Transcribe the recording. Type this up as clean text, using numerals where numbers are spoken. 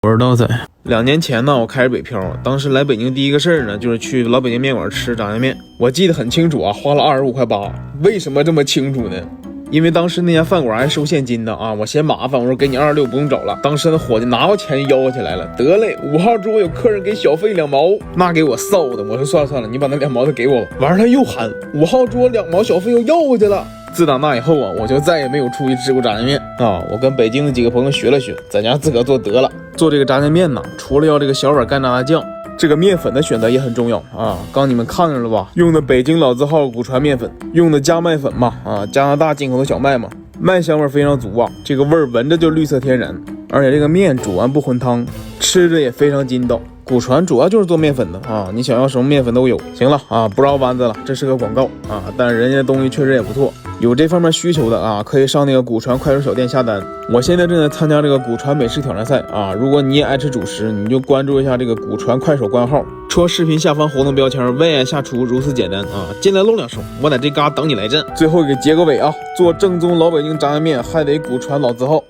我是刀仔。2年前呢，我开始北漂，当时来北京第一个事儿呢，就是去老北京面馆吃炸酱面。我记得很清楚啊，花了25.8块。为什么这么清楚呢？因为当时那家饭馆还收现金的啊，我嫌麻烦，我说给你26不用找了。当时那伙计拿过钱吆喝起来了，得嘞，5号桌有客人给小费2毛，那给我臊的。我说算了，你把那2毛的给我吧。完了他又喊5号桌2毛小费又要回去了。自打那以后啊，我就再也没有出去吃过炸酱面啊。我跟北京的几个朋友学了学，在家自个做得了。做这个炸酱面呢，除了要这个小碗干炸酱，这个面粉的选择也很重要啊。刚你们看着了吧，用的北京老字号古传面粉，用的加麦粉嘛啊，加拿大进口的小麦嘛，麦香味非常足啊，这个味儿闻着就绿色天然，而且这个面煮完不混汤，吃着也非常筋道。古传主要就是做面粉的啊，你想要什么面粉都有。行了啊，不绕弯子了，这是个广告啊，但人家的东西确实也不错，有这方面需求的啊，可以上那个古传快手小店下单。我现在正在参加这个古传美食挑战赛啊，如果你也爱吃主食，你就关注一下这个古传快手官号，戳视频下方活动标签为爱下厨，如此简单啊，进来露2手，我在这嘎等你来战。最后给结个尾啊，做正宗老北京炸酱面还得古传老字号。